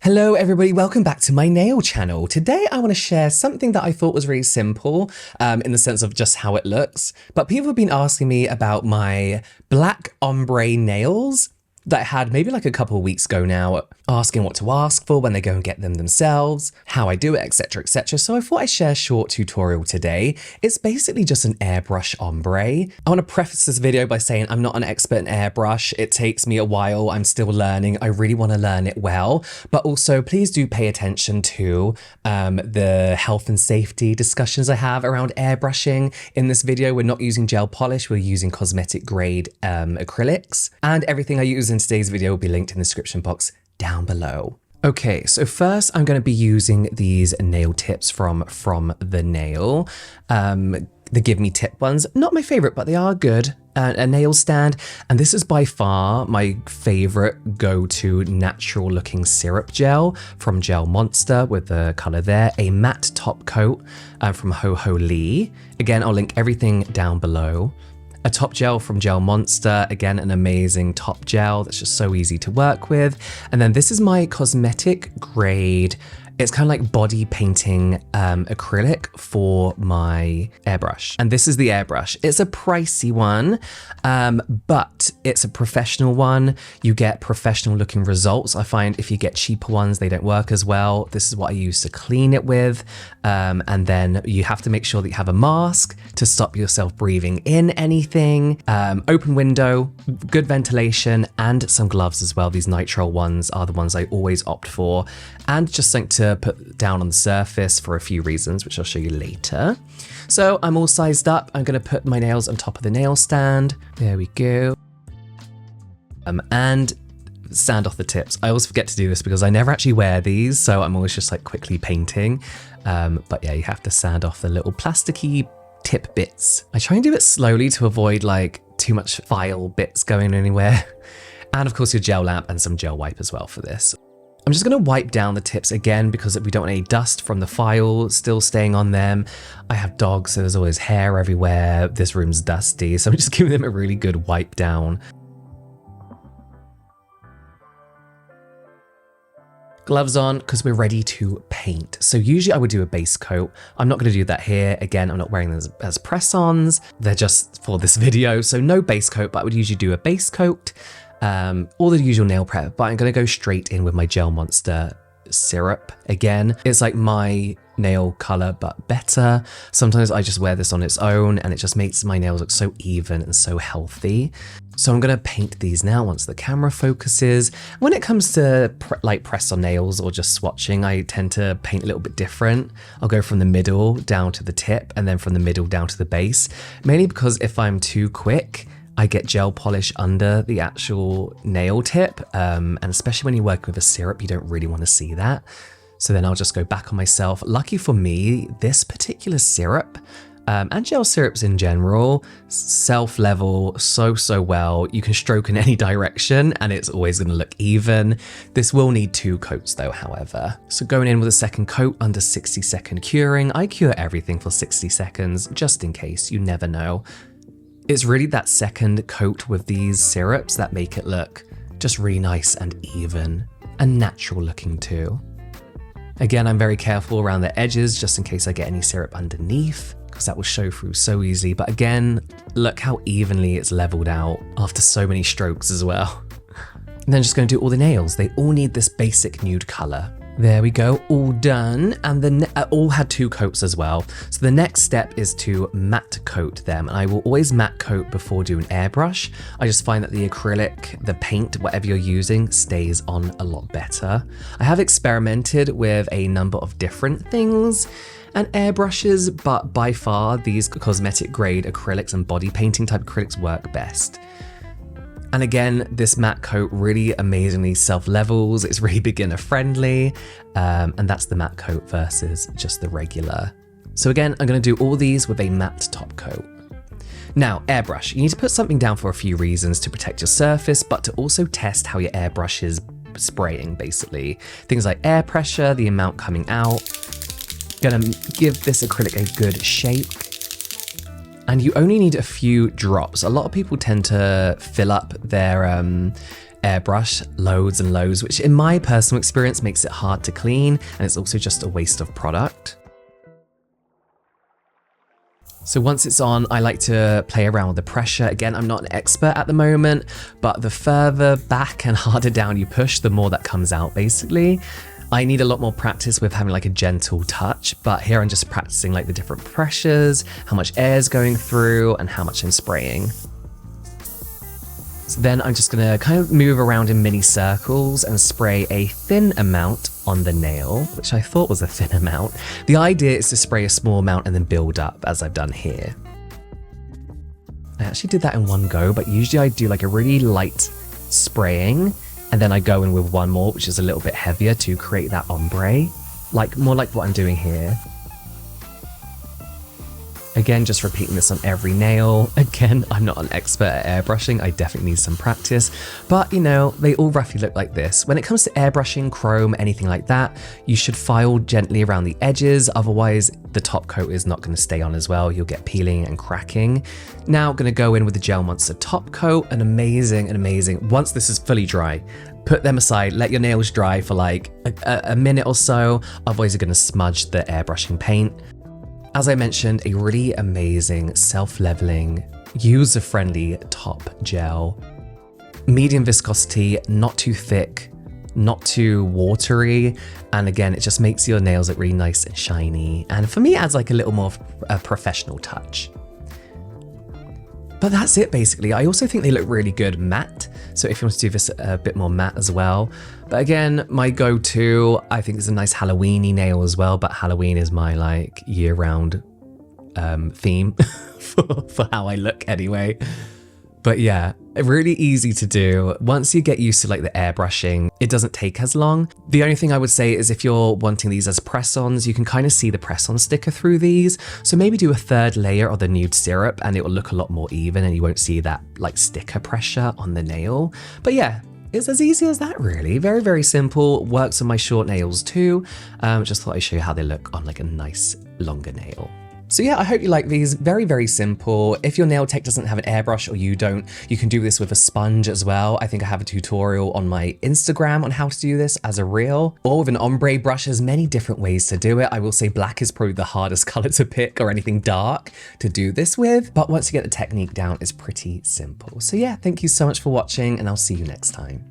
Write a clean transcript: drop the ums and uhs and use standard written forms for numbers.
Hello everybody, welcome back to my nail channel. Today I want to share something that I thought was really simple in the sense of just how it looks, but people have been asking me about my black ombre nails that I had maybe like a couple of weeks ago now, asking what to ask for when they go and get them themselves, how I do it, etc, etc. So I thought I'd share a short tutorial today. It's basically just an airbrush ombre. I want to preface this video by saying I'm not an expert in airbrush. It takes me a while. I'm still learning. I really want to learn it well, but also please do pay attention to the health and safety discussions I have around airbrushing. In this video, we're not using gel polish. We're using cosmetic grade acrylics, and everything I use in today's video will be linked in the description box down below. Okay, so first I'm going to be using these nail tips from the Nail. The Give Me Tip ones. Not my favorite, but they are good. A nail stand, and this is by far my favorite go-to natural looking syrup gel from Gel Monster with the color there. A matte top coat from Heyyyy. Again, I'll link everything down below. A top gel from Gel Monster, again, an amazing top gel that's just so easy to work with. And then this is my cosmetic grade, it's kind of like body painting acrylic for my airbrush. And this is the airbrush. It's a pricey one, but it's a professional one. You get professional looking results. I find if you get cheaper ones, they don't work as well. This is what I use to clean it with. And then you have to make sure that you have a mask to stop yourself breathing in anything. Open window, good ventilation, and some gloves as well. These nitrile ones are the ones I always opt for. And just something to put down on the surface for a few reasons, which I'll show you later. So I'm all sized up. I'm going to put my nails on top of the nail stand. There we go. And sand off the tips. I always forget to do this because I never actually wear these, so I'm always just like quickly painting. But yeah, you have to sand off the little plasticky tip bits. I try and do it slowly to avoid like too much file bits going anywhere. And of course your gel lamp and some gel wipe as well for this. I'm just going to wipe down the tips again because we don't want any dust from the file still staying on them. I have dogs, so there's always hair everywhere. This room's dusty, so I'm just giving them a really good wipe down. Gloves on because we're ready to paint. So usually I would do a base coat. I'm not going to do that here. Again, I'm not wearing them as press-ons. They're just for this video, so no base coat, but I would usually do a base coat. All the usual nail prep, but I'm going to go straight in with my Gel Monster syrup. Again, it's like my nail color, but better. Sometimes I just wear this on its own and it just makes my nails look so even and so healthy. So I'm going to paint these now once the camera focuses. When it comes to like press on nails or just swatching, I tend to paint a little bit different. I'll go from the middle down to the tip and then from the middle down to the base, mainly because if I'm too quick, I get gel polish under the actual nail tip, and especially when you're working with a syrup, you don't really want to see that. So then I'll just go back on myself. Lucky for me, this particular syrup, and gel syrups in general, self-level so well. You can stroke in any direction and it's always going to look even. This will need 2 coats though, however. So going in with a second coat under 60-second curing. I cure everything for 60 seconds, just in case, you never know. It's really that second coat with these syrups that make it look just really nice and even and natural looking too. Again, I'm very careful around the edges just in case I get any syrup underneath because that will show through so easily. But again, look how evenly it's leveled out after so many strokes as well. And then just going to do all the nails. They all need this basic nude color. There we go, all done, and then all had 2 coats as well. So the next step is to matte coat them, and I will always matte coat before doing airbrush. I just find that the acrylic, the paint, whatever you're using, stays on a lot better. I have experimented with a number of different things and airbrushes, but by far these cosmetic grade acrylics and body painting type acrylics work best. And again, this matte coat really amazingly self-levels. It's really beginner friendly. And that's the matte coat versus just the regular. So again, I'm going to do all these with a matte top coat. Now, airbrush. You need to put something down for a few reasons: to protect your surface, but to also test how your airbrush is spraying, basically. Things like air pressure, the amount coming out. Gonna give this acrylic a good shake. And you only need a few drops. A lot of people tend to fill up their airbrush loads and loads, which in my personal experience makes it hard to clean, and it's also just a waste of product. So once it's on, I like to play around with the pressure. Again, I'm not an expert at the moment, but the further back and harder down you push, the more that comes out basically. I need a lot more practice with having like a gentle touch, but here I'm just practicing like the different pressures, how much air is going through, and how much I'm spraying. So then I'm just gonna kind of move around in mini circles and spray a thin amount on the nail, which I thought was a thin amount. The idea is to spray a small amount and then build up, as I've done here. I actually did that in one go, but usually I do like a really light spraying, and then I go in with one more, which is a little bit heavier to create that ombre, like more like what I'm doing here. Again, just repeating this on every nail. Again, I'm not an expert at airbrushing, I definitely need some practice, but you know, they all roughly look like this. When it comes to airbrushing, chrome, anything like that, you should file gently around the edges, otherwise the top coat is not going to stay on as well, you'll get peeling and cracking. Now I'm going to go in with the Gel Monsta top coat, and amazing, once this is fully dry, put them aside, let your nails dry for like a minute or so, otherwise you're going to smudge the airbrushing paint. As I mentioned, a really amazing, self-leveling, user-friendly top gel. Medium viscosity, not too thick, not too watery, and again, it just makes your nails look really nice and shiny, and for me, it adds like a little more of a professional touch. But that's it basically. I also think they look really good matte, so if you want to do this a bit more matte as well. But again, my go-to, I think, is a nice Halloween-y nail as well, but Halloween is my like year-round theme for how I look anyway. But yeah, really easy to do. Once you get used to like the airbrushing, it doesn't take as long. The only thing I would say is if you're wanting these as press-ons, you can kind of see the press-on sticker through these. So maybe do a third layer of the nude syrup and it will look a lot more even and you won't see that like sticker pressure on the nail. But yeah, it's as easy as that really. Very, very simple. Works on my short nails too. Just thought I'd show you how they look on like a nice longer nail. So yeah, I hope you like these. Very, very simple. If your nail tech doesn't have an airbrush or you don't, you can do this with a sponge as well. I think I have a tutorial on my Instagram on how to do this as a reel, or with an ombre brush. There's many different ways to do it. I will say black is probably the hardest color to pick, or anything dark to do this with. But once you get the technique down, it's pretty simple. So yeah, thank you so much for watching and I'll see you next time.